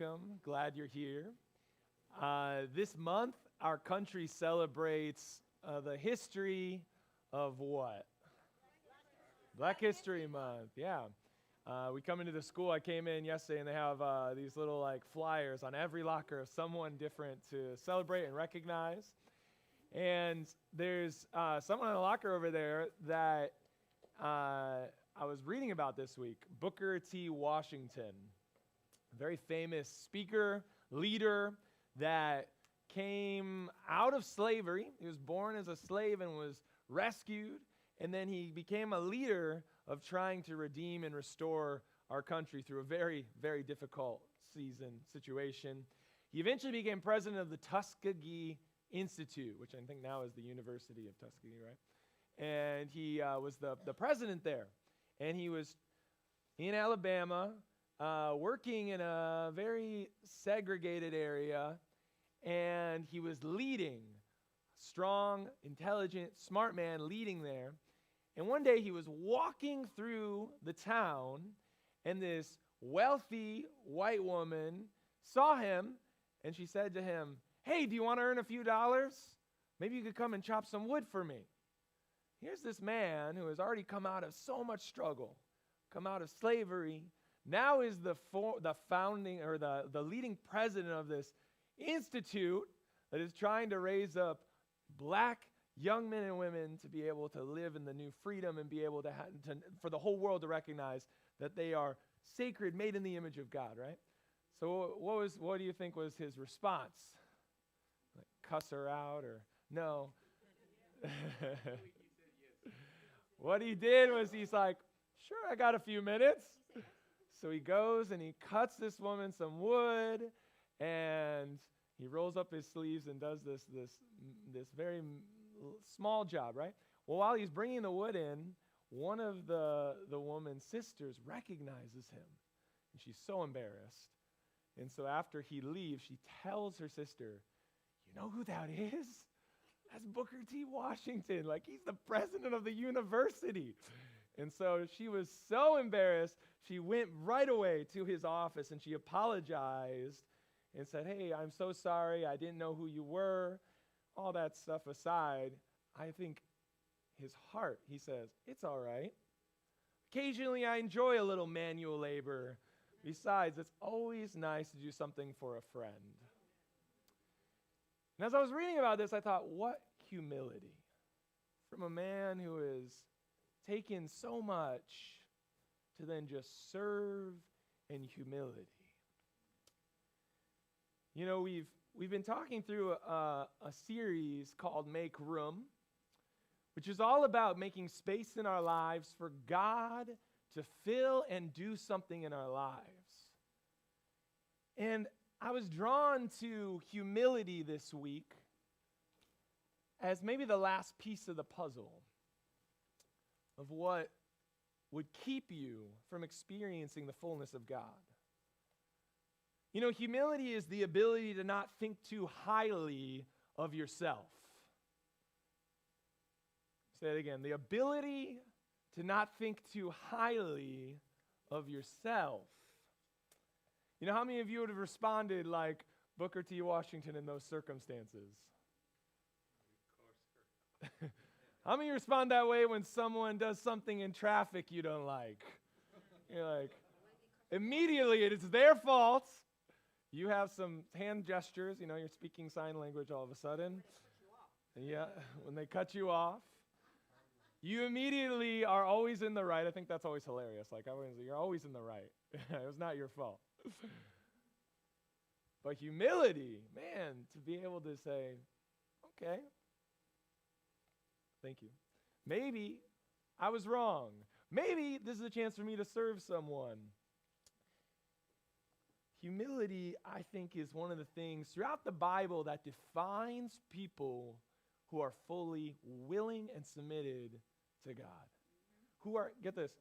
welcome. Glad you're here. This month, our country celebrates the history of what? Black History Month, yeah. We come into the school, I came in yesterday, and they have these little flyers on every locker of someone different to celebrate and recognize. And there's someone in the locker over there that I was reading about this week, Booker T. Washington, a very famous speaker, leader that came out of slavery. He was born as a slave and was rescued, and then he became a leader of trying to redeem and restore our country through a very, very difficult situation. He eventually became president of the Tuskegee Institute, which I think now is the University of Tuskegee, right? And he was the president there. And he was in Alabama, working in a very segregated area, and he was leading, strong, intelligent, smart man leading there. And one day he was walking through the town, and this wealthy white woman saw him, and she said to him, "Hey, do you want to earn a few dollars? Maybe you could come and chop some wood for me." Here's this man who has already come out of so much struggle, come out of slavery, now is the founding or the leading president of this institute that is trying to raise up black young men and women to be able to live in the new freedom and be able to for the whole world to recognize that they are sacred, made in the image of God, right? So what do you think was his response? Like cuss her out or no? What he did was he's like, "Sure, I got a few minutes." So he goes and he cuts this woman some wood, and he rolls up his sleeves and does this very small job, right? Well, while he's bringing the wood in, one of the woman's sisters recognizes him, and she's so embarrassed. And so after he leaves, she tells her sister, "You know who that is? That's Booker T. Washington. Like, he's the president of the university." And so she was so embarrassed, she went right away to his office and she apologized and said, "Hey, I'm so sorry. I didn't know who you were." All that stuff aside, I think his heart, he says, "It's all right. Occasionally I enjoy a little manual labor. Besides, it's always nice to do something for a friend." And as I was reading about this, I thought, what humility from a man who has taken so much to then just serve in humility. You know, we've been talking through a series called Make Room, which is all about making space in our lives for God to fill and do something in our lives. And I was drawn to humility this week as maybe the last piece of the puzzle of what would keep you from experiencing the fullness of God. You know, humility is the ability to not think too highly of yourself. Say it again. The ability to not think too highly of yourself. You know, how many of you would have responded like Booker T. Washington in those circumstances? How many respond that way when someone does something in traffic you don't like? You're like, immediately it's their fault. You have some hand gestures, you know, you're speaking sign language all of a sudden. Yeah, when they cut you off. You immediately are always in the right. I think that's always hilarious. Like, you're always in the right. It was not your fault. But humility, man, to be able to say, "Okay, thank you. Maybe I was wrong. Maybe this is a chance for me to serve someone." Humility, I think, is one of the things throughout the Bible that defines people who are fully willing and submitted to God. Who are, get this,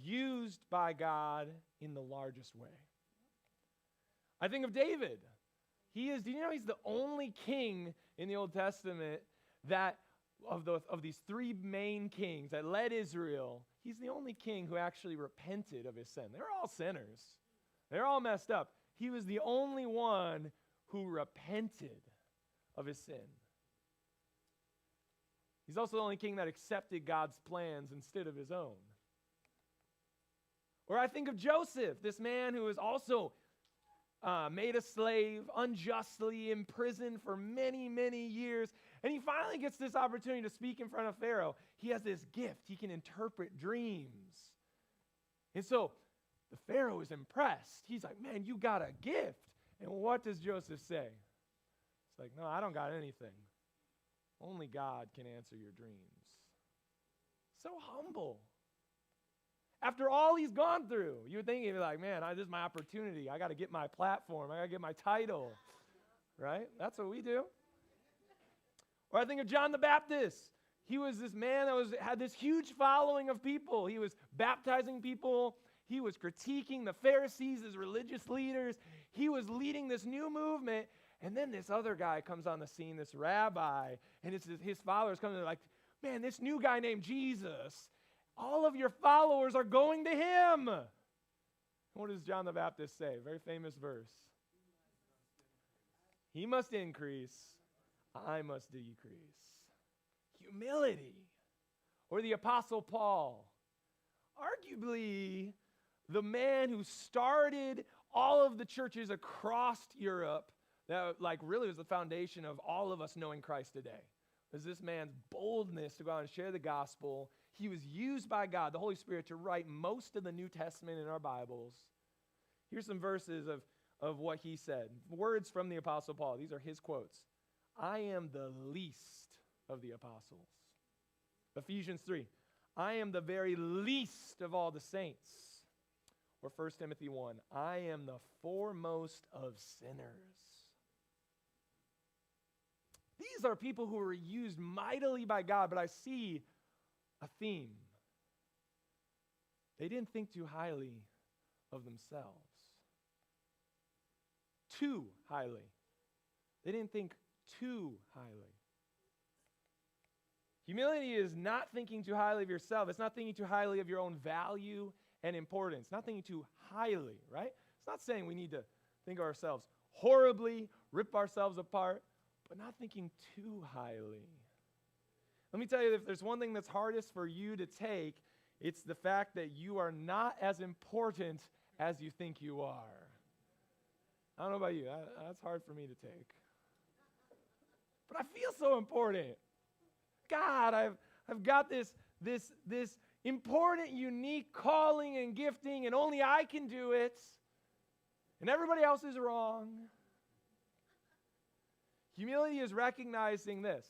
used by God in the largest way. I think of David. Do you know he's the only king in the Old Testament that, of these three main kings that led Israel, he's the only king who actually repented of his sin. They're all sinners. They're all messed up. he was the only one who repented of his sin. He's also the only king that accepted God's plans instead of his own. Or I think of Joseph, this man who was also made a slave, unjustly imprisoned for many, many years. And he finally gets this opportunity to speak in front of Pharaoh. He has this gift. He can interpret dreams. And so the Pharaoh is impressed. He's like, man, you got a gift. And what does Joseph say? It's like, no, I don't got anything. Only God can answer your dreams. So humble. After all he's gone through, you would think he'd be like, man, this is my opportunity. I got to get my platform. I got to get my title. Right? That's what we do. Or I think of John the Baptist. He was this man that had this huge following of people. He was baptizing people. He was critiquing the Pharisees as religious leaders. He was leading this new movement. And then this other guy comes on the scene, this rabbi, and his followers come and they're like, man, this new guy named Jesus, all of your followers are going to him. What does John the Baptist say? Very famous verse. He must increase, I must decrease. Humility. Or the Apostle Paul. Arguably, the man who started all of the churches across Europe that really was the foundation of all of us knowing Christ today. Was this man's boldness to go out and share the gospel. He was used by God, the Holy Spirit, to write most of the New Testament in our Bibles. Here's some verses of what he said. Words from the Apostle Paul. These are his quotes. I am the least of the apostles. Ephesians 3. I am the very least of all the saints. Or 1 Timothy 1. I am the foremost of sinners. These are people who were used mightily by God, but I see a theme. They didn't think too highly of themselves. Too highly. They didn't think too highly. Humility is not thinking too highly of yourself. It's not thinking too highly of your own value and importance. Not thinking too highly, right? It's not saying we need to think of ourselves horribly, rip ourselves apart, but not thinking too highly. Let me tell you, if there's one thing that's hardest for you to take, it's the fact that you are not as important as you think you are. I don't know about you. That's hard for me to take. But I feel so important. God, I've got this important, unique calling and gifting, and only I can do it. And everybody else is wrong. Humility is recognizing this.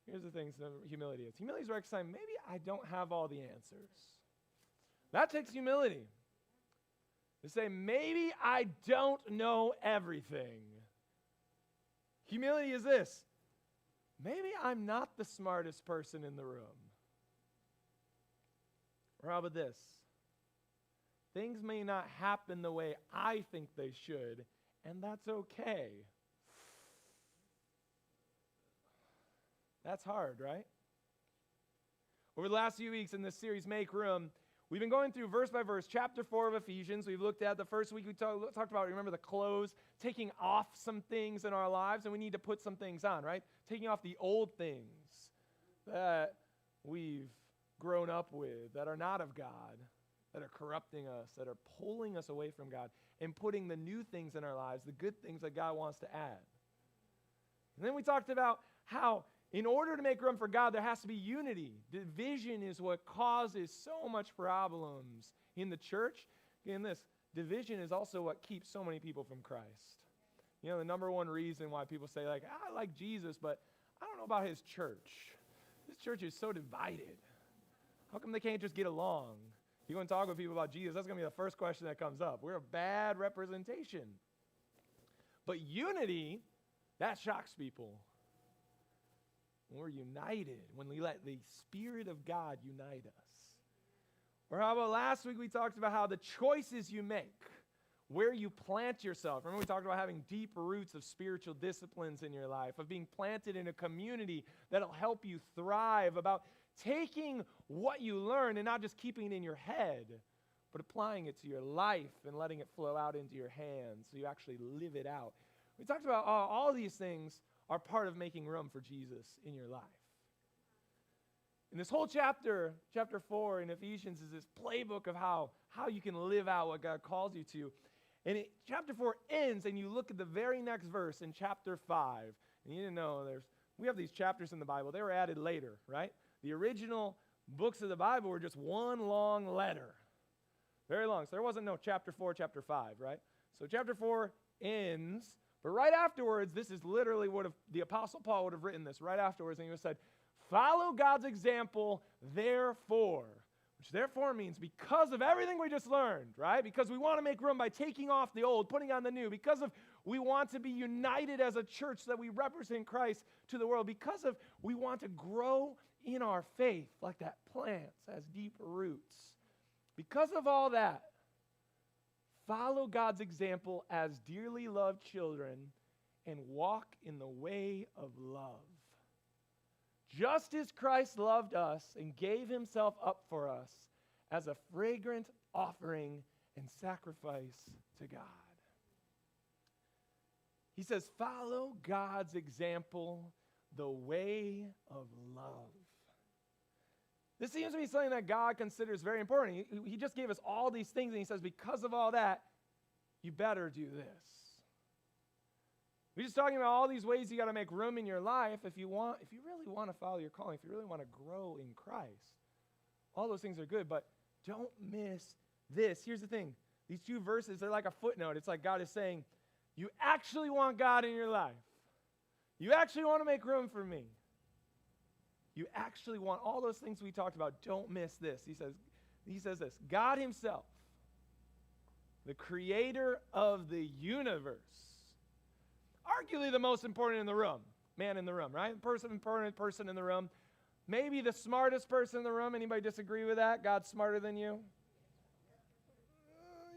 Here's the thing humility is. Humility is recognizing maybe I don't have all the answers. That takes humility. To say maybe I don't know everything. Humility is this. Maybe I'm not the smartest person in the room. Or how about this? Things may not happen the way I think they should, and that's okay. That's hard, right? Over the last few weeks in this series, Make Room, we've been going through verse by verse, chapter 4 of Ephesians. We've looked at the first week we talked about, remember, the clothes, taking off some things in our lives, and we need to put some things on, right? Taking off the old things that we've grown up with, that are not of God, that are corrupting us, that are pulling us away from God, and putting the new things in our lives, the good things that God wants to add. And then we talked about how in order to make room for God, there has to be unity. Division is what causes so much problems in the church. Again, division is also what keeps so many people from Christ. You know, the number one reason why people say, I like Jesus, but I don't know about his church. This church is so divided. How come they can't just get along? You go and talk with people about Jesus, that's going to be the first question that comes up. We're a bad representation. But unity, that shocks people. When we're united, when we let the Spirit of God unite us. Or how about last week we talked about how the choices you make, where you plant yourself. Remember we talked about having deep roots of spiritual disciplines in your life, of being planted in a community that'll help you thrive, about taking what you learn and not just keeping it in your head, but applying it to your life and letting it flow out into your hands so you actually live it out. We talked about all these things are part of making room for Jesus in your life. And this whole chapter 4 in Ephesians, is this playbook of how you can live out what God calls you to. And chapter 4 ends, and you look at the very next verse in chapter 5. And you didn't know, we have these chapters in the Bible. They were added later, right? The original books of the Bible were just one long letter. Very long. So there wasn't no chapter 4, chapter 5, right? So chapter 4 ends, but right afterwards, this is literally what the Apostle Paul would have written this right afterwards, and he would have said, follow God's example, therefore. Which therefore means because of everything we just learned, right? Because we want to make room by taking off the old, putting on the new. Because of we want to be united as a church that we represent Christ to the world. Because of we want to grow in our faith like that plant has deep roots. Because of all that, follow God's example as dearly loved children and walk in the way of love. Just as Christ loved us and gave himself up for us as a fragrant offering and sacrifice to God. He says, follow God's example, the way of love. This seems to be something that God considers very important. He just gave us all these things, and he says, because of all that, you better do this. We're just talking about all these ways you got to make room in your life if you really want to follow your calling, if you really want to grow in Christ. All those things are good, but don't miss this. Here's the thing. These two verses, they're like a footnote. It's like God is saying, you actually want God in your life. You actually want to make room for me. You actually want all those things we talked about. Don't miss this. He says this, God himself, the creator of the universe, arguably the most important in the room, man in the room, right? Important person in the room. Maybe the smartest person in the room. Anybody disagree with that? God's smarter than you?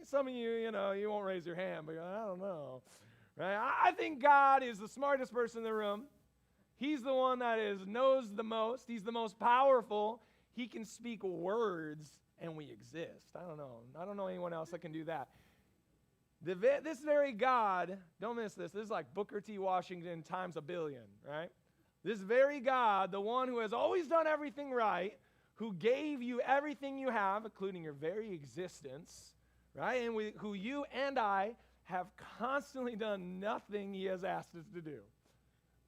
Some of you, you won't raise your hand, but I don't know. Right? I think God is the smartest person in the room. He's the one that knows the most. He's the most powerful. He can speak words, and we exist. I don't know anyone else that can do that. This very God, don't miss this. This is like Booker T. Washington times a billion, right? This very God, the one who has always done everything right, who gave you everything you have, including your very existence, right? And who you and I have constantly done nothing he has asked us to do.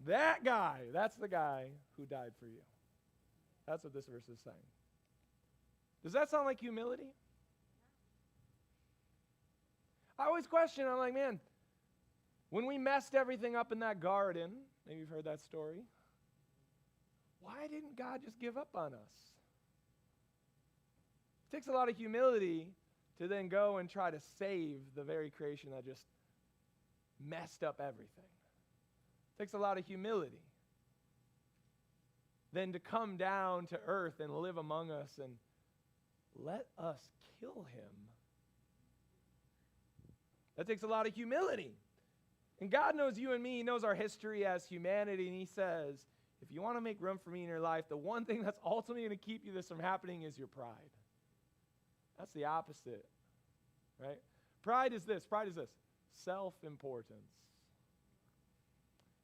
That guy, that's the guy who died for you. That's what this verse is saying. Does that sound like humility? I always question, I'm like, man, when we messed everything up in that garden, maybe you've heard that story, why didn't God just give up on us? It takes a lot of humility to then go and try to save the very creation that just messed up everything. It takes a lot of humility. Then to come down to earth and live among us and let us kill him. That takes a lot of humility. And God knows you and me. He knows our history as humanity. And he says, if you want to make room for me in your life, the one thing that's ultimately going to keep you this from happening is your pride. That's the opposite, right? Pride is this. Self-importance.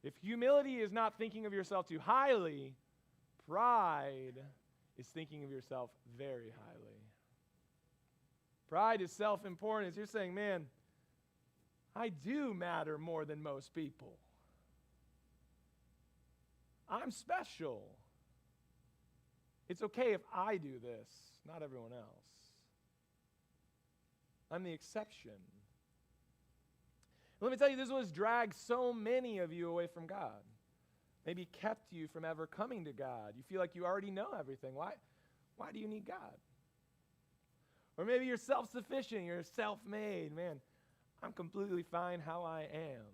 If humility is not thinking of yourself too highly, pride is thinking of yourself very highly. Pride is self-importance. You're saying, man, I do matter more than most people. I'm special. It's okay if I do this, not everyone else. I'm the exception. Let me tell you, this is what's dragged so many of you away from God. Maybe kept you from ever coming to God. You feel like you already know everything. Why do you need God? Or maybe you're self-sufficient, you're self-made. Man, I'm completely fine how I am.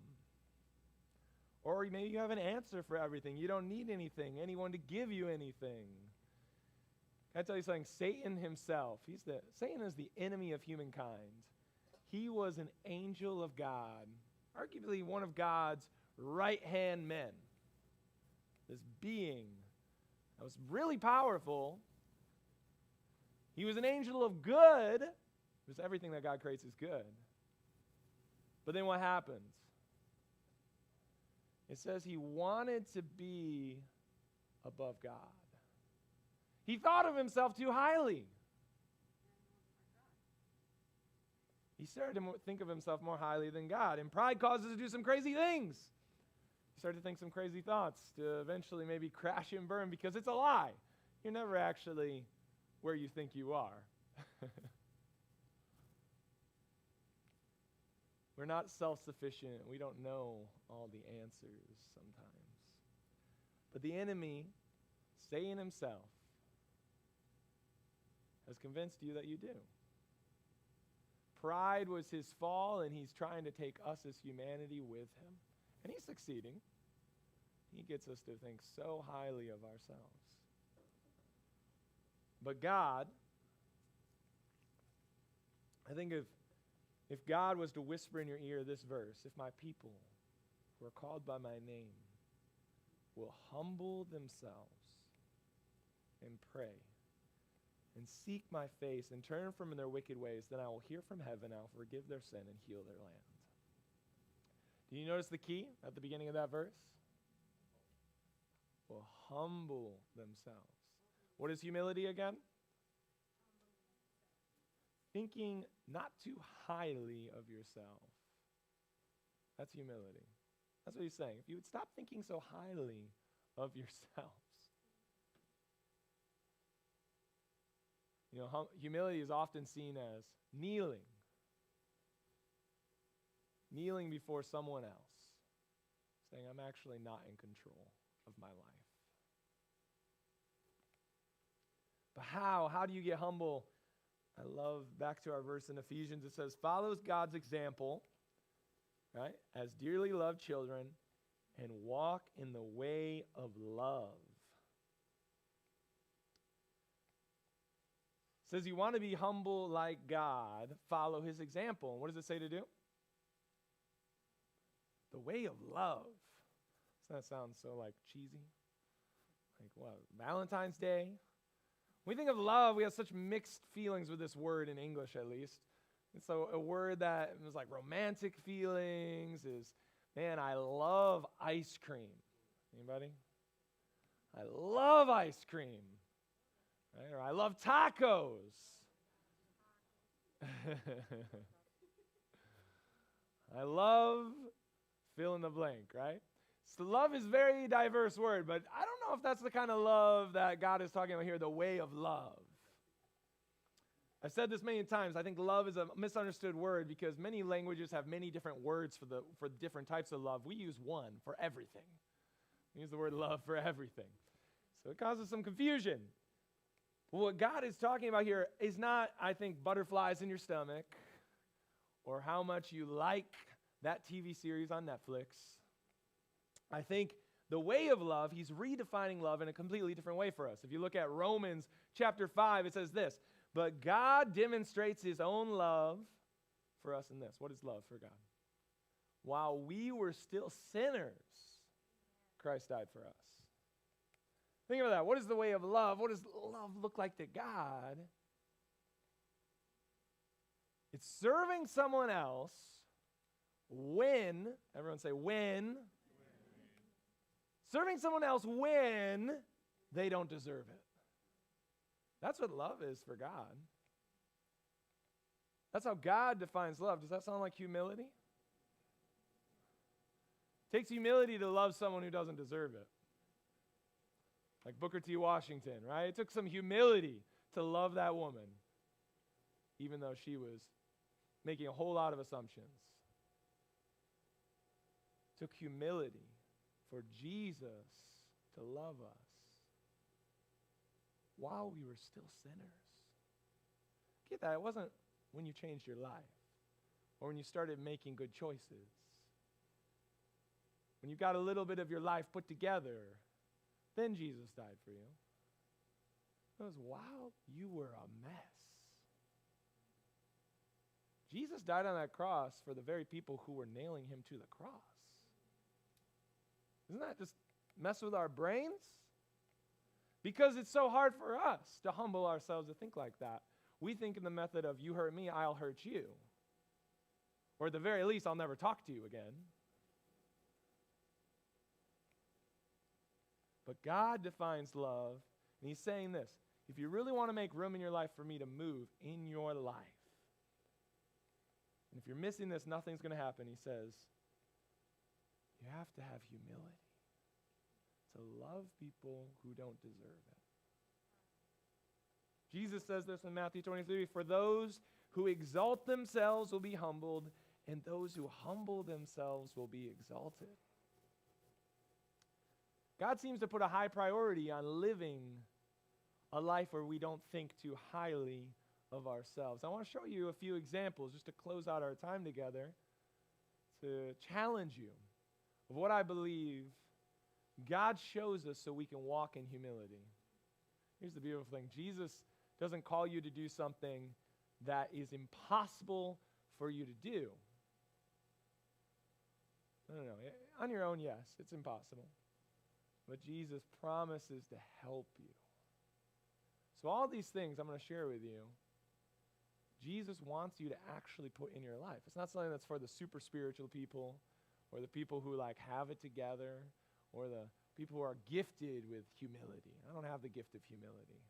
Or maybe you have an answer for everything. You don't need anyone to give you anything. Can I tell you something? Satan himself, Satan is the enemy of humankind. He was an angel of God, arguably one of God's right-hand men. This being that was really powerful. He was an angel of good, Because everything that God creates is good. But then what happens? It says he wanted to be above God. He thought of himself too highly. He started to think of himself more highly than God. And pride causes us to do some crazy things. You start to think some crazy thoughts to eventually maybe crash and burn because it's a lie. You're never actually where you think you are. We're not self-sufficient. We don't know all the answers sometimes. But the enemy, Satan himself, has convinced you that you do. Pride was his fall, and he's trying to take us as humanity with him. And he's succeeding. He gets us to think so highly of ourselves. But God, I think if God was to whisper in your ear this verse, if my people who are called by my name will humble themselves and pray and seek my face and turn from their wicked ways, then I will hear from heaven, I'll forgive their sin and heal their land. Do you notice the key at the beginning of that verse? Will humble themselves. What is humility again? Thinking not too highly of yourself. That's humility. That's what he's saying. If you would stop thinking so highly of yourselves. You know, humility is often seen as kneeling. Kneeling before someone else. Saying, I'm actually not in control of my life. But how? How do you get humble? I love, back to our verse in Ephesians, it says, follows God's example, right, as dearly loved children, and walk in the way of love. It says you want to be humble like God, follow his example. And what does it say to do? The way of love. Doesn't that sound so like cheesy? Like what? Valentine's Day? When we think of love, we have such mixed feelings with this word in English, at least. And so a word that was like romantic feelings is, man, I love ice cream. Anybody? I love ice cream. Right? Or I love tacos. I love fill in the blank, right? So love is a very diverse word, but I don't know if that's the kind of love that God is talking about here, the way of love. I've said this many times. I think love is a misunderstood word because many languages have many different words for different types of love. We use one for everything. We use the word love for everything. So it causes some confusion. But what God is talking about here is not, I think, butterflies in your stomach or how much you like that TV series on Netflix. I think the way of love, he's redefining love in a completely different way for us. If you look at Romans chapter 5, it says this, but God demonstrates his own love for us in this. What is love for God? While we were still sinners, Christ died for us. Think about that. What is the way of love? What does love look like to God? It's serving someone else when, everyone say when. Serving someone else when they don't deserve it. That's what love is for God. That's how God defines love. Does that sound like humility? It takes humility to love someone who doesn't deserve it. Like Booker T. Washington, right? It took some humility to love that woman, even though she was making a whole lot of assumptions. It took humility for Jesus to love us while we were still sinners. Get that? It wasn't when you changed your life or when you started making good choices. When you got a little bit of your life put together, then Jesus died for you. It was while you were a mess. Jesus died on that cross for the very people who were nailing him to the cross. Isn't that just mess with our brains? Because it's so hard for us to humble ourselves to think like that. we think in the method of you hurt me, I'll hurt you. Or at the very least, I'll never talk to you again. But God defines love, and he's saying this: if you really want to make room in your life for me to move in your life, and if you're missing this, nothing's going to happen. He says, you have to have humility to love people who don't deserve it. Jesus says this in Matthew 23, for those who exalt themselves will be humbled, and those who humble themselves will be exalted. God seems to put a high priority on living a life where we don't think too highly of ourselves. I want to show you a few examples just to close out our time together, to challenge you of what I believe God shows us so we can walk in humility. Here's the beautiful thing. Jesus doesn't call you to do something that is impossible for you to do. No. On your own, yes, it's impossible. But Jesus promises to help you. So all these things I'm going to share with you, Jesus wants you to actually put in your life. It's not something that's for the super spiritual people or the people who like have it together or the people who are gifted with humility. I don't have the gift of humility.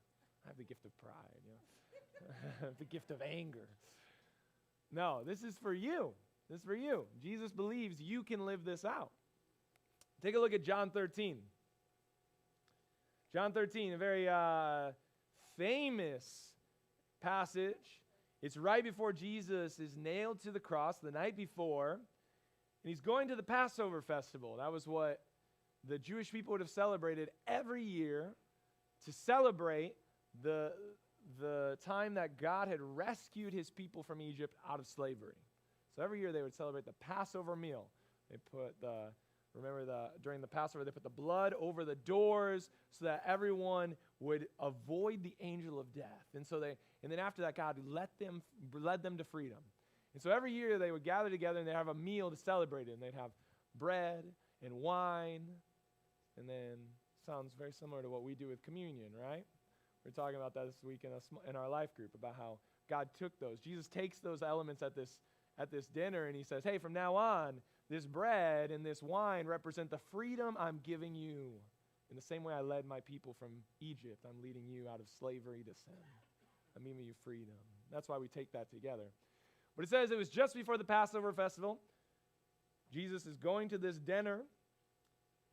I have the gift of pride, the gift of anger. No, this is for you. This is for you. Jesus believes you can live this out. Take a look at John 13. John 13, a very famous passage. It's right before Jesus is nailed to the cross, the night before, and he's going to the Passover festival. That was what the Jewish people would have celebrated every year to celebrate the time that God had rescued his people from Egypt out of slavery. So every year they would celebrate the Passover meal. They put during the Passover, they put the blood over the doors so that everyone would avoid the angel of death. And then after that, God led them to freedom. And so every year they would gather together and they'd have a meal to celebrate it. And they'd have bread and wine. And then sounds very similar to what we do with communion, right? We're talking about that this week in our life group about how God took those. Jesus takes those elements at this dinner and he says, hey, from now on, this bread and this wine represent the freedom I'm giving you. In the same way I led my people from Egypt, I'm leading you out of slavery to sin. I'm giving you freedom. That's why we take that together. But it says it was just before the Passover festival. Jesus is going to this dinner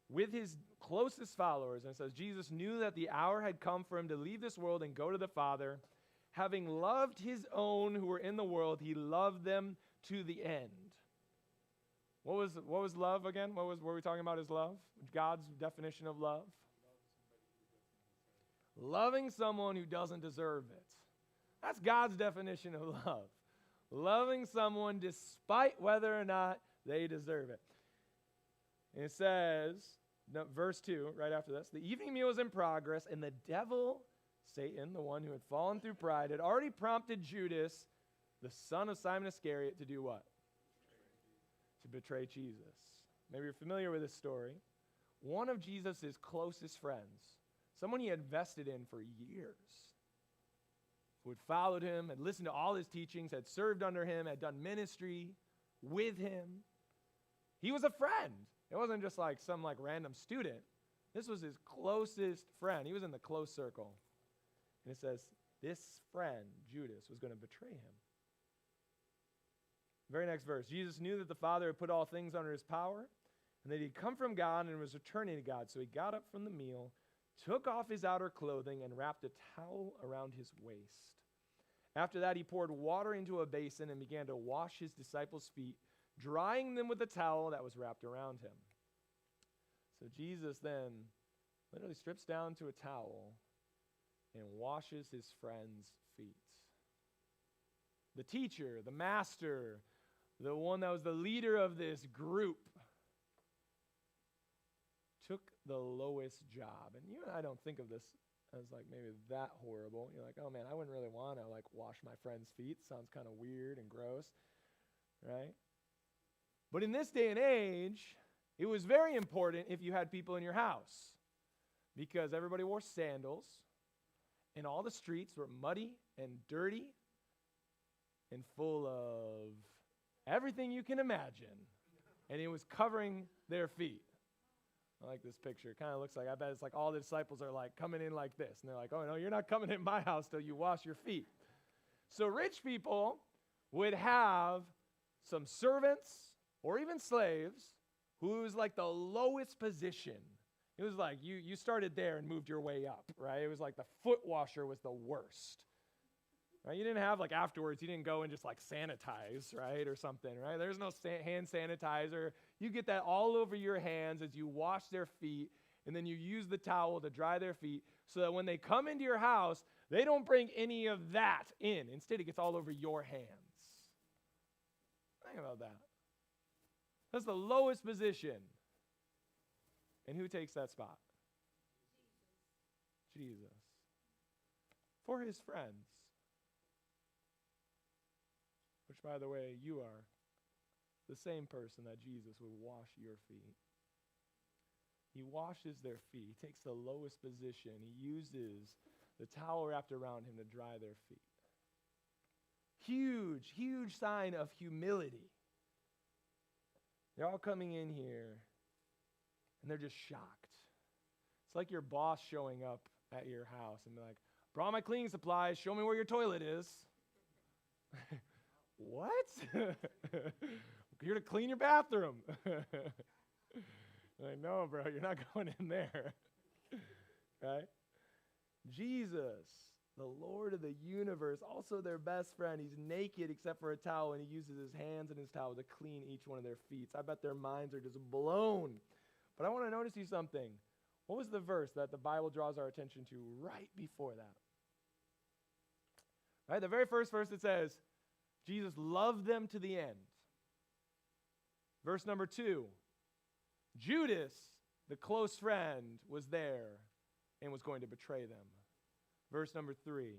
with his closest followers. And it says Jesus knew that the hour had come for him to leave this world and go to the Father. Having loved his own who were in the world, he loved them to the end. What was love again? What were we talking about as love? God's definition of love? Loving someone who doesn't deserve it. That's God's definition of love. Loving someone despite whether or not they deserve it. And it says, verse 2, right after this, the evening meal was in progress, and the devil, Satan, the one who had fallen through pride, had already prompted Judas, the son of Simon Iscariot, to do what? To betray Jesus. Maybe you're familiar with this story. One of Jesus' closest friends, someone he had invested in for years, who had followed him, had listened to all his teachings, had served under him, had done ministry with him. He was a friend. It wasn't just like some random student. This was his closest friend. He was in the close circle. And it says, this friend, Judas, was going to betray him. Very next verse. Jesus knew that the Father had put all things under his power, and that he'd come from God and was returning to God. So he got up from the meal, took off his outer clothing, and wrapped a towel around his waist. After that, he poured water into a basin and began to wash his disciples' feet, drying them with the towel that was wrapped around him. So Jesus then literally strips down to a towel and washes his friends' feet. The teacher, the master, the one that was the leader of this group, took the lowest job. And you and I don't think of this as maybe that horrible. You're like, oh man, I wouldn't really want to wash my friend's feet. Sounds kind of weird and gross, right? But in this day and age, it was very important if you had people in your house, because everybody wore sandals. And all the streets were muddy and dirty and full of everything you can imagine. And it was covering their feet. I like this picture. It kind of looks like, I bet it's like all the disciples are like coming in like this. And they're like, oh, no, you're not coming in my house till you wash your feet. So rich people would have some servants or even slaves who was like the lowest position. It was like you started there and moved your way up, right? It was like the foot washer was the worst. Right? You didn't have like afterwards, you didn't go and just like sanitize, right, or something, right? There's no hand sanitizer. You get that all over your hands as you wash their feet, and then you use the towel to dry their feet so that when they come into your house, they don't bring any of that in. Instead, it gets all over your hands. Think about that. That's the lowest position. And who takes that spot? Jesus. For his friends. Which, by the way, you are the same person that Jesus would wash your feet. He washes their feet. He takes the lowest position. He uses the towel wrapped around him to dry their feet. Huge, huge sign of humility. They're all coming in here, and they're just shocked. It's like your boss showing up at your house and be like, brought my cleaning supplies, show me where your toilet is. What? Here to clean your bathroom. Like, no, bro, you're not going in there. Right? Jesus, the Lord of the universe, also their best friend. He's naked except for a towel, and he uses his hands and his towel to clean each one of their feet. I bet their minds are just blown. But I want to notice you something. What was the verse that the Bible draws our attention to right before that? Right? The very first verse, it says, Jesus loved them to the end. Verse number 2, Judas, the close friend, was there and was going to betray them. Verse number 3,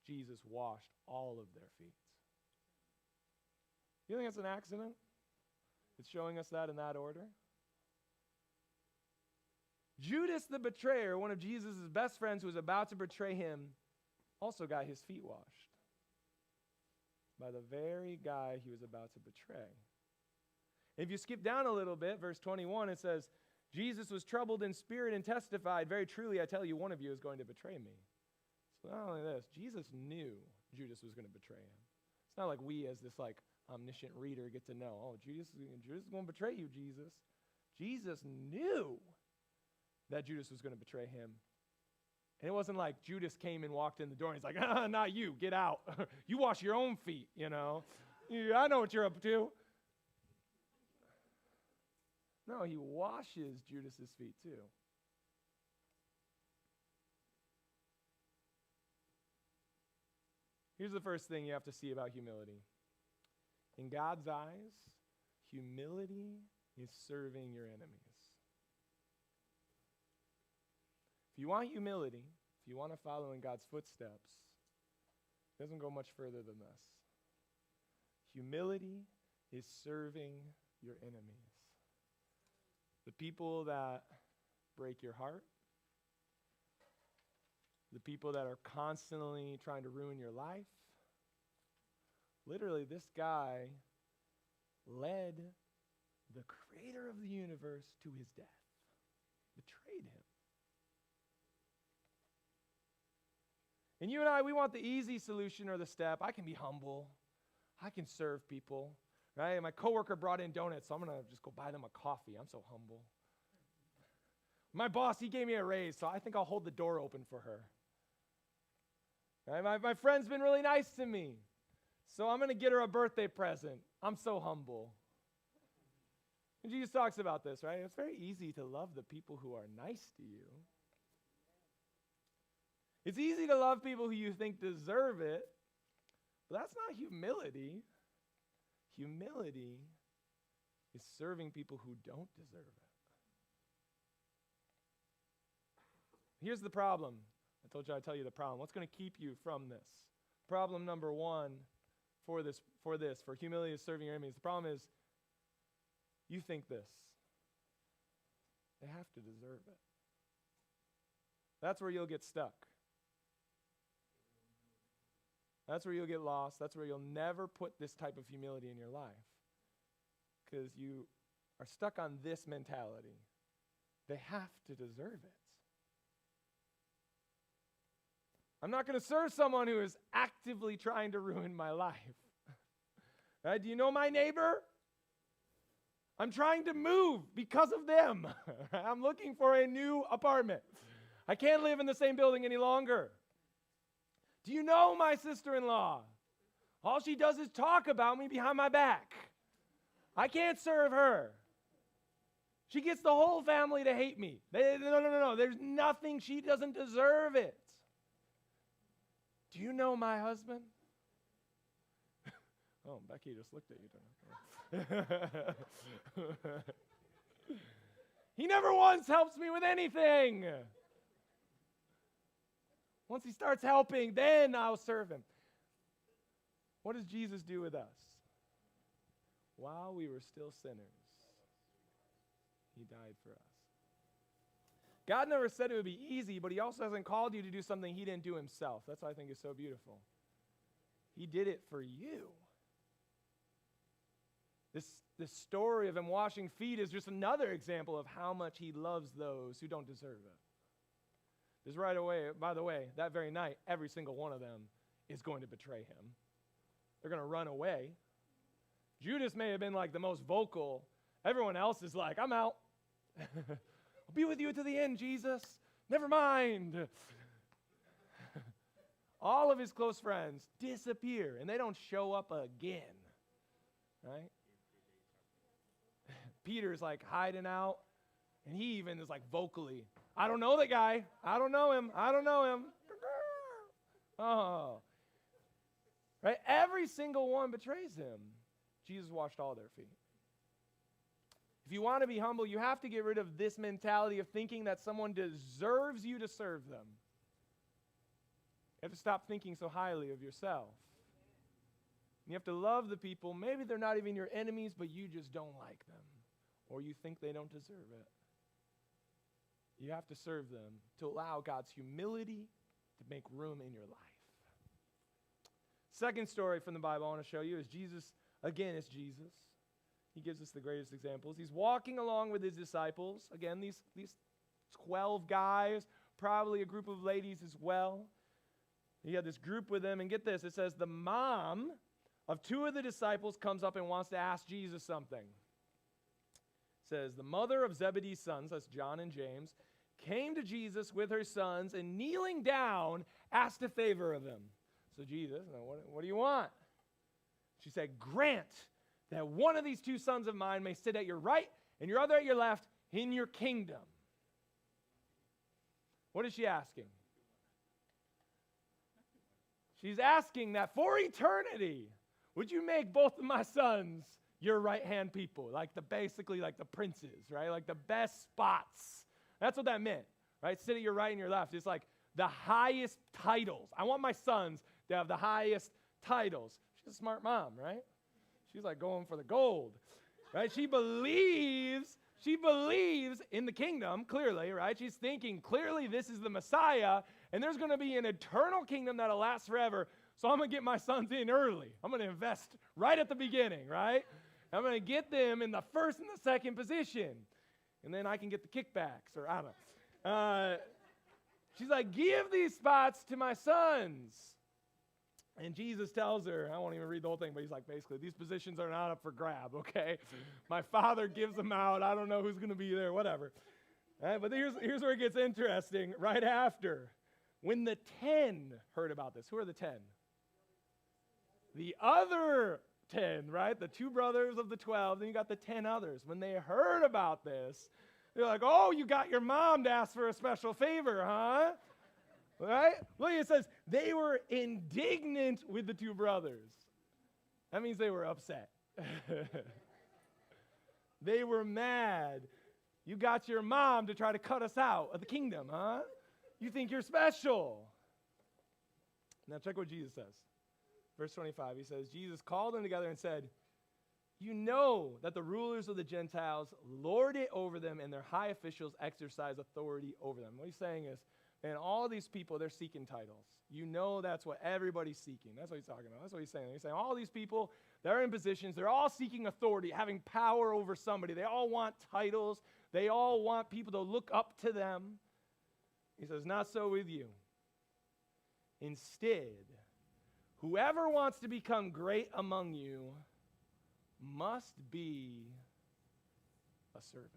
Jesus washed all of their feet. You think that's an accident? It's showing us that in that order? Judas the betrayer, one of Jesus' best friends who was about to betray him, also got his feet washed by the very guy he was about to betray. If you skip down a little bit, verse 21, it says, Jesus was troubled in spirit and testified, very truly I tell you, one of you is going to betray me. So not only this, Jesus knew Judas was going to betray him. It's not like we as this like omniscient reader get to know, oh, Judas is going to betray you, Jesus. Jesus knew that Judas was going to betray him. And it wasn't like Judas came and walked in the door and he's like, not you, get out. You wash your own feet, you know. Yeah, I know what you're up to. No, he washes Judas's feet too. Here's the first thing you have to see about humility. In God's eyes, humility is serving your enemies. If you want humility, if you want to follow in God's footsteps, it doesn't go much further than this. Humility is serving your enemies. The people that break your heart, the people that are constantly trying to ruin your life. Literally, this guy led the creator of the universe to his death, betrayed him. And you and I, we want the easy solution or the step. I can be humble. I can serve people, right? My coworker brought in donuts, so I'm going to just go buy them a coffee. I'm so humble. My boss, he gave me a raise, so I think I'll hold the door open for her. Right? My friend's been really nice to me, so I'm going to get her a birthday present. I'm so humble. And Jesus talks about this, right? It's very easy to love the people who are nice to you. It's easy to love people who you think deserve it, but that's not humility. Humility is serving people who don't deserve it. Here's the problem. I told you I'd tell you the problem. What's going to keep you from this? Problem number one for humility is serving your enemies. The problem is you think this. They have to deserve it. That's where you'll get stuck. That's where you'll get lost. That's where you'll never put this type of humility in your life. Because you are stuck on this mentality. They have to deserve it. I'm not going to serve someone who is actively trying to ruin my life. Right? Do you know my neighbor? I'm trying to move because of them. I'm looking for a new apartment. I can't live in the same building any longer. Do you know my sister-in-law? All she does is talk about me behind my back. I can't serve her. She gets the whole family to hate me. No. There's nothing. She doesn't deserve it. Do you know my husband? Oh, Becky just looked at you. He never once helps me with anything. Once he starts helping, then I'll serve him. What does Jesus do with us? While we were still sinners, he died for us. God never said it would be easy, but he also hasn't called you to do something he didn't do himself. That's what I think is so beautiful. He did it for you. This story of him washing feet is just another example of how much he loves those who don't deserve it. Because right away, by the way, that very night, every single one of them is going to betray him. They're going to run away. Judas may have been like the most vocal. Everyone else is like, I'm out. I'll be with you to the end, Jesus. Never mind. All of his close friends disappear, and they don't show up again. Right? Peter's like hiding out, and he even is like vocally, I don't know that guy. I don't know him. I don't know him. Oh. Right? Every single one betrays him. Jesus washed all their feet. If you want to be humble, you have to get rid of this mentality of thinking that someone deserves you to serve them. You have to stop thinking so highly of yourself. You have to love the people. Maybe they're not even your enemies, but you just don't like them, or you think they don't deserve it. You have to serve them to allow God's humility to make room in your life. Second story from the Bible I want to show you is Jesus. Again, it's Jesus. He gives us the greatest examples. He's walking along with his disciples. Again, these 12 guys, probably a group of ladies as well. He had this group with him, and get this, it says the mom of two of the disciples comes up and wants to ask Jesus something. It says, the mother of Zebedee's sons, that's John and James, came to Jesus with her sons and kneeling down, asked a favor of him. So Jesus, what do you want? She said, grant that one of these two sons of mine may sit at your right and your other at your left in your kingdom. What is she asking? She's asking that for eternity, would you make both of my sons your right-hand people, basically like the princes, right? Like the best spots. That's what that meant, right? Sit at your right and your left. It's like the highest titles. I want my sons to have the highest titles. She's a smart mom, right? She's like going for the gold, right? She believes in the kingdom, clearly, right? She's thinking, clearly this is the Messiah, and there's going to be an eternal kingdom that'll last forever, so I'm going to get my sons in early. I'm going to invest right at the beginning, right? I'm going to get them in the first and the second position, and then I can get the kickbacks, or I don't know. She's like, give these spots to my sons. And Jesus tells her, I won't even read the whole thing, but he's like, basically, these positions are not up for grab, okay? My Father gives them out. I don't know who's going to be there, whatever. All right, but here's where it gets interesting. Right after, when the 10 heard about this, who are the 10? The other 10, right? The two brothers of the 12, then you got the 10 others. When they heard about this, they're like, oh, you got your mom to ask for a special favor, huh? Right? Look, it says they were indignant with the two brothers. That means they were upset. They were mad. You got your mom to try to cut us out of the kingdom, huh? You think you're special. Now check what Jesus says. Verse 25, he says, Jesus called them together and said, you know that the rulers of the Gentiles lord it over them, and their high officials exercise authority over them. What he's saying is, And all these people, they're seeking titles. You know that's what everybody's seeking. That's what he's talking about. That's what he's saying. He's saying all these people, they're in positions. They're all seeking authority, having power over somebody. They all want titles. They all want people to look up to them. He says, not so with you. Instead, whoever wants to become great among you must be a servant.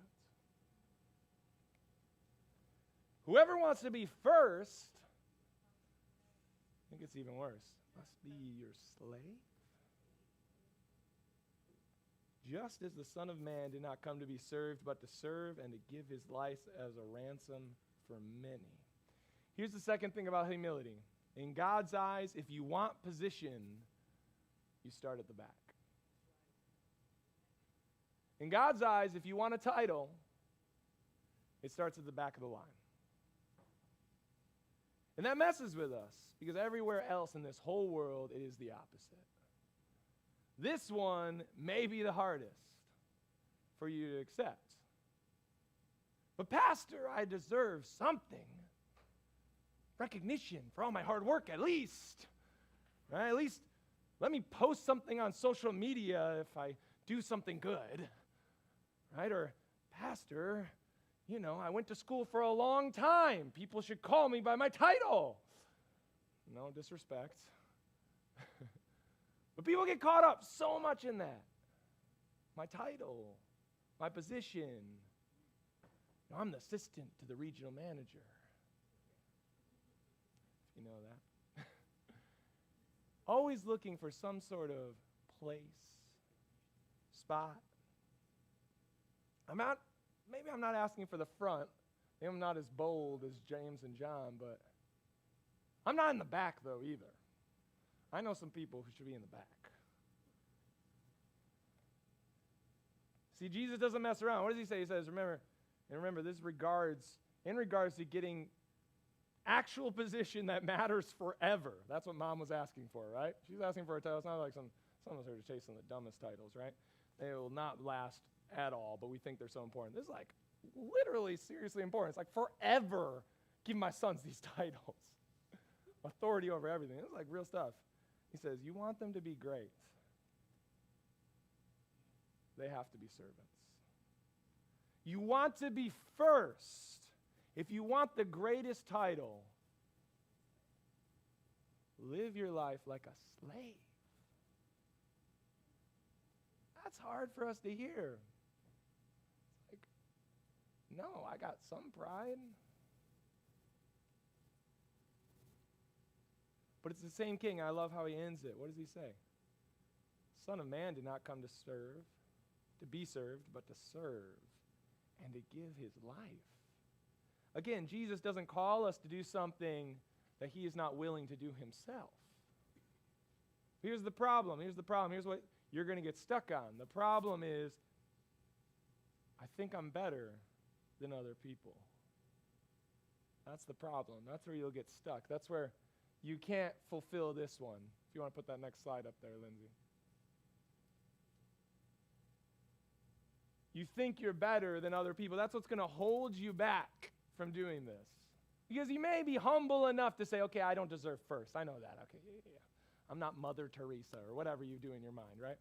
Whoever wants to be first, I think it's even worse, must be your slave. Just as the Son of Man did not come to be served, but to serve and to give his life as a ransom for many. Here's the second thing about humility. In God's eyes, if you want position, you start at the back. In God's eyes, if you want a title, it starts at the back of the line. And that messes with us, because everywhere else in this whole world, it is the opposite. This one may be the hardest for you to accept. But Pastor, I deserve something. Recognition for all my hard work, at least. Right? At least let me post something on social media if I do something good. Right? Or, Pastor, you know, I went to school for a long time. People should call me by my title. No disrespect. But people get caught up so much in that. My title, my position. I'm the assistant to the regional manager. You know that. Always looking for some sort of place, spot. Maybe I'm not asking for the front. Maybe I'm not as bold as James and John, but I'm not in the back, though, either. I know some people who should be in the back. See, Jesus doesn't mess around. What does he say? He says, remember, this in regards to getting actual position that matters forever. That's what Mom was asking for, right? She's asking for a title. It's not like some of us are chasing the dumbest titles, right? They will not last at all, but we think they're so important. This is like literally seriously important. It's like forever give my sons these titles. Authority over everything. This is like real stuff. He says, you want them to be great. They have to be servants. You want to be first. If you want the greatest title, live your life like a slave. That's hard for us to hear. It's like, no, I got some pride. But it's the same king. I love how he ends it. What does he say? Son of Man did not come to be served, but to serve and to give his life. Again, Jesus doesn't call us to do something that he is not willing to do himself. Here's the problem. Here's what you're going to get stuck on. The problem is, I think I'm better than other people. That's the problem. That's where you'll get stuck. That's where you can't fulfill this one. If you want to put that next slide up there, Lindsay. You think you're better than other people. That's what's going to hold you back from doing this. Because you may be humble enough to say, okay, I don't deserve first. I know that. Okay, yeah. I'm not Mother Teresa or whatever you do in your mind, right?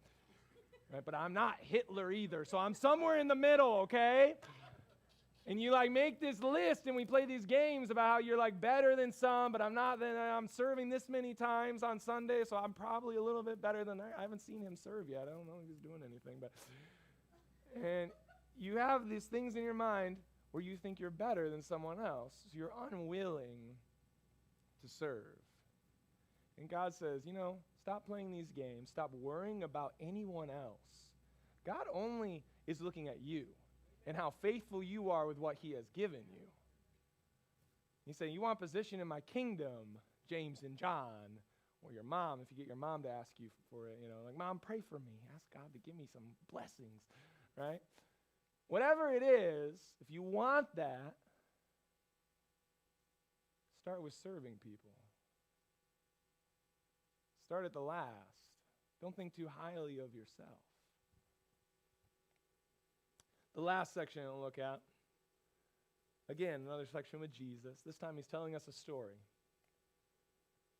Right? But I'm not Hitler either, so I'm somewhere in the middle, okay? And you like make this list and we play these games about how you're like better than some, but I'm not. Then I'm serving this many times on Sunday, so I'm probably a little bit better than I haven't seen him serve yet. I don't know if he's doing anything, but and you have these things in your mind where you think you're better than someone else. So you're unwilling to serve. And God says, stop playing these games. Stop worrying about anyone else. God only is looking at you and how faithful you are with what he has given you. He's saying, you want position in my kingdom, James and John, or your mom, if you get your mom to ask you for it, like, Mom, pray for me. Ask God to give me some blessings, right? Whatever it is, if you want that, start with serving people. Start at the last. Don't think too highly of yourself. The last section I'll look at Again, another section with Jesus. This time he's telling us a story.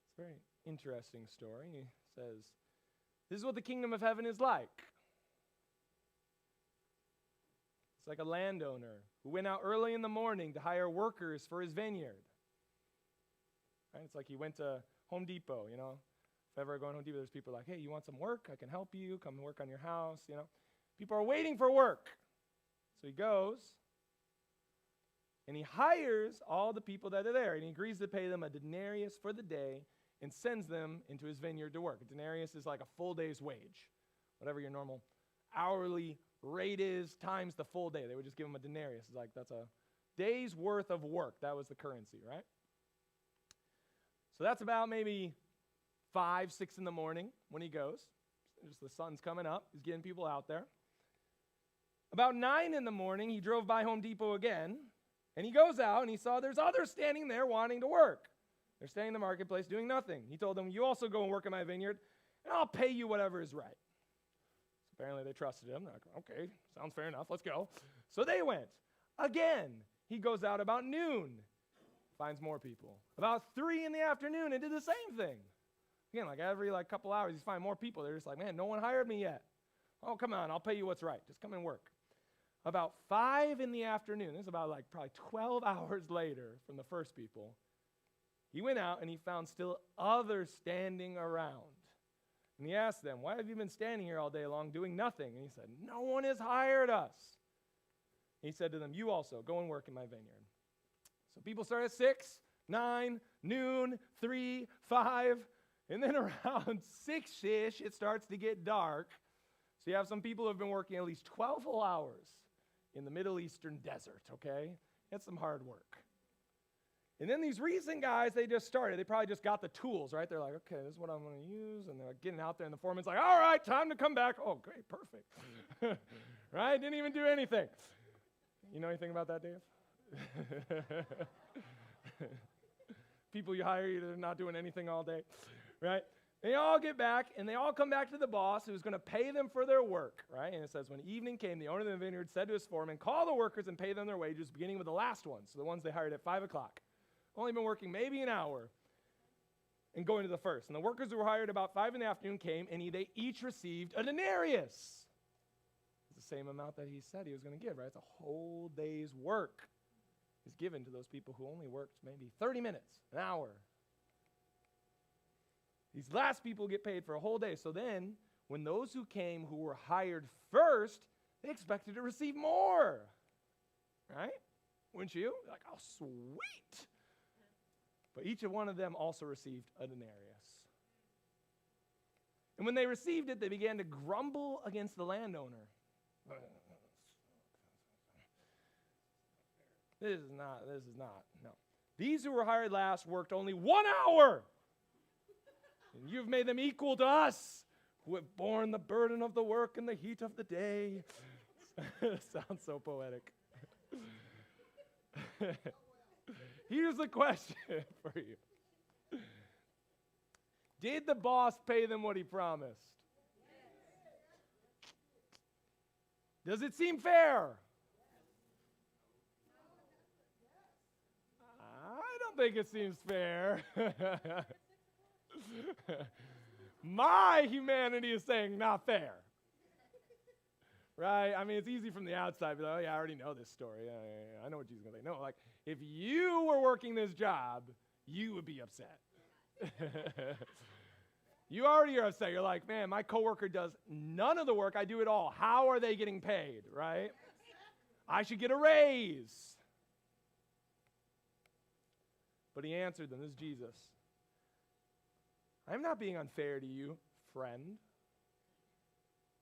It's a very interesting story. He says, this is what the kingdom of heaven is like. It's like a landowner who went out early in the morning to hire workers for his vineyard. Right? It's like he went to Home Depot, you know. If ever I go to Home Depot, there's people like, hey, you want some work? I can help you. Come work on your house, you know. People are waiting for work. So he goes, and he hires all the people that are there, and he agrees to pay them a denarius for the day and sends them into his vineyard to work. A denarius is like a full day's wage, whatever your normal hourly rate is times the full day. They would just give him a denarius. It's like that's a day's worth of work. That was the currency, right? So that's about maybe 5, 6 in the morning when he goes. Just the sun's coming up. He's getting people out there. About 9 in the morning, he drove by Home Depot again, and he goes out and he saw there's others standing there wanting to work. They're standing in the marketplace doing nothing. He told them, you also go and work in my vineyard, and I'll pay you whatever is right. So apparently they trusted him. They're like, okay, sounds fair enough, let's go. So they went. Again, he goes out about noon, finds more people. About 3 in the afternoon, and did the same thing. Again, like every couple hours, he's finding more people. They're just like, man, no one hired me yet. Oh, come on, I'll pay you what's right. Just come and work. About 5 in the afternoon, this is about probably 12 hours later from the first people, he went out and he found still others standing around. And he asked them, why have you been standing here all day long doing nothing? And he said, no one has hired us. He said to them, you also, go and work in my vineyard. So people start at 6, 9, noon, 3, 5, and then around 6-ish, it starts to get dark. So you have some people who have been working at least 12 whole hours in the Middle Eastern desert, okay? That's some hard work. And then these recent guys, they just started. They probably just got the tools, right? They're like, okay, this is what I'm going to use. And they're getting out there, and the foreman's like, all right, time to come back. Oh, great, perfect. Right? Didn't even do anything. You know anything about that, Dave? People you hire, you're not doing anything all day, right? They all get back, and they all come back to the boss who's going to pay them for their work, right? And it says, when evening came, the owner of the vineyard said to his foreman, call the workers and pay them their wages, beginning with the last ones, so the ones they hired at 5 o'clock. Only been working maybe an hour and going to the first. And the workers who were hired about 5 in the afternoon came, and they each received a denarius. It's the same amount that he said he was going to give, right? It's a whole day's work is given to those people who only worked maybe 30 minutes, an hour. These last people get paid for a whole day. So then, when those who came who were hired first, they expected to receive more, right? Wouldn't you? Like, oh, sweet. But each one of them also received a denarius. And when they received it, they began to grumble against the landowner. This is not, no. These who were hired last worked only 1 hour. And you've made them equal to us, who have borne the burden of the work in the heat of the day. Sounds so poetic. Here's the question for you. Did the boss pay them what he promised? Does it seem fair? I don't think it seems fair. My humanity is saying not fair. Right? I mean, it's easy from the outside, but oh yeah, I already know this story. Yeah, I know what Jesus is going to say. No, like, if you were working this job, you would be upset. You already are upset. You're like, man, my coworker does none of the work. I do it all. How are they getting paid, right? I should get a raise. But he answered them, this is Jesus. I'm not being unfair to you, friend.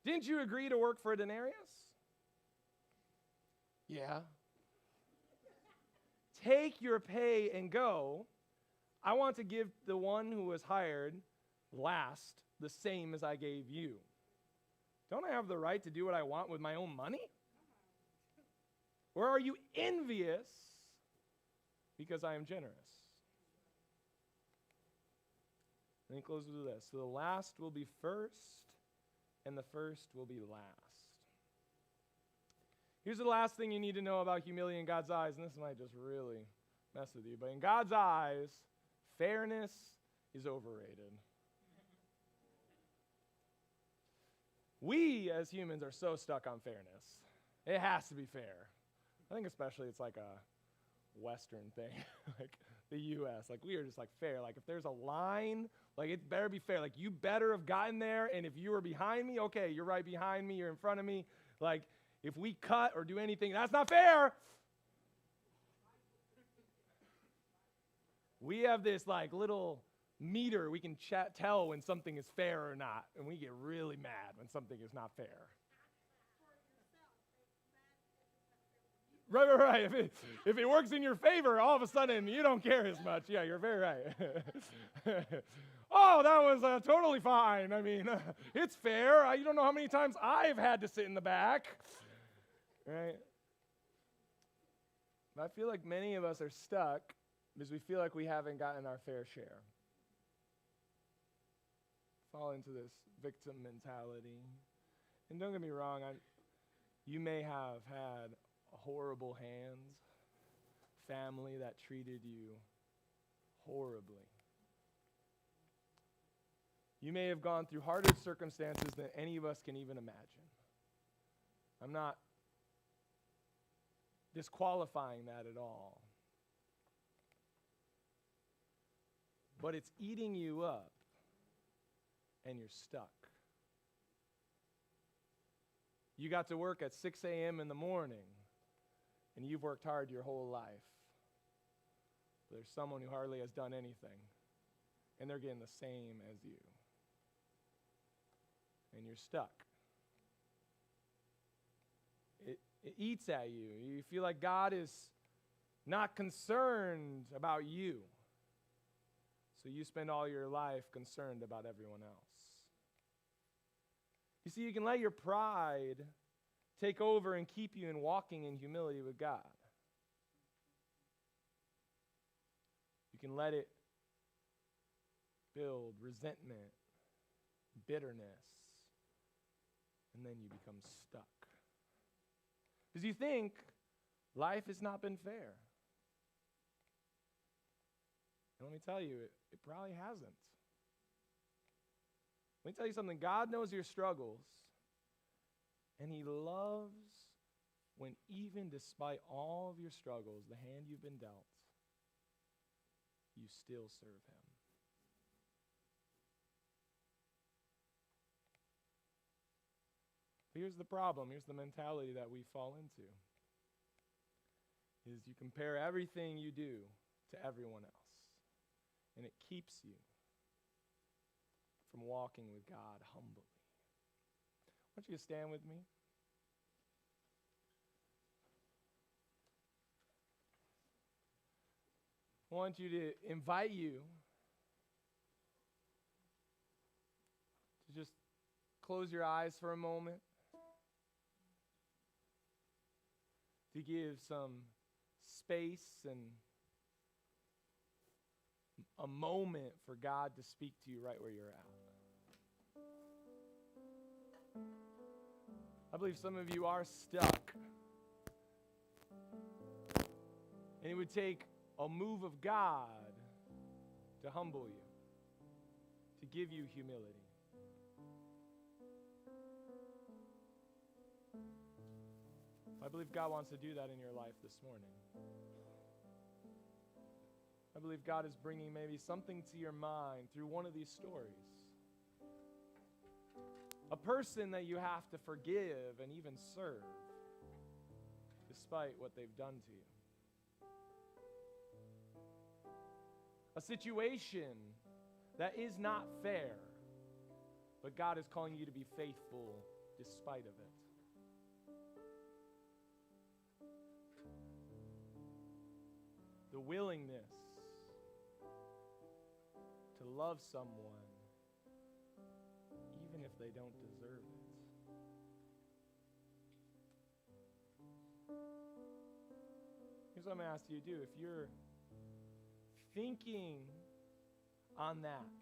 Didn't you agree to work for a denarius? Yeah. Take your pay and go. I want to give the one who was hired last the same as I gave you. Don't I have the right to do what I want with my own money? Or are you envious because I am generous? And he closes with this. So the last will be first, and the first will be last. Here's the last thing you need to know about humility in God's eyes, and this might just really mess with you, but in God's eyes, fairness is overrated. We, as humans, are so stuck on fairness. It has to be fair. I think especially it's like a Western thing, like the U.S. Like, we are just like fair. Like, if there's a line, like, it better be fair. Like, you better have gotten there, and if you were behind me, okay, you're right behind me, you're in front of me. Like, if we cut or do anything, that's not fair. We have this, like, little meter we can tell when something is fair or not, and we get really mad when something is not fair. Right. If it works in your favor, all of a sudden you don't care as much. Yeah, you're very right. Oh, that was totally fine. I mean, it's fair. You don't know how many times I've had to sit in the back. Right? But I feel like many of us are stuck because we feel like we haven't gotten our fair share. Fall into this victim mentality. And don't get me wrong, you may have had horrible hands, family that treated you horribly. You may have gone through harder circumstances than any of us can even imagine. I'm not disqualifying that at all. But it's eating you up, and you're stuck. You got to work at 6 a.m. in the morning, and you've worked hard your whole life. There's someone who hardly has done anything, and they're getting the same as you. And you're stuck. It eats at you. You feel like God is not concerned about you. So you spend all your life concerned about everyone else. You see, you can let your pride take over and keep you in walking in humility with God. You can let it build resentment, bitterness, and then you become stuck. Because you think life has not been fair. And let me tell you, it probably hasn't. Let me tell you something. God knows your struggles, and He loves when even despite all of your struggles, the hand you've been dealt, you still serve Him. But here's the problem. Here's the mentality that we fall into. Is you compare everything you do to everyone else. And it keeps you from walking with God humbly. I want you to stand with me. I want you to invite you to just close your eyes for a moment, to give some space and a moment for God to speak to you right where you're at. I believe some of you are stuck. And it would take a move of God to humble you, to give you humility. I believe God wants to do that in your life this morning. I believe God is bringing maybe something to your mind through one of these stories. A person that you have to forgive and even serve despite what they've done to you. A situation that is not fair, but God is calling you to be faithful despite of it. The willingness to love someone even if they don't deserve it. Here's what I'm going to ask you to do. If you're thinking on that,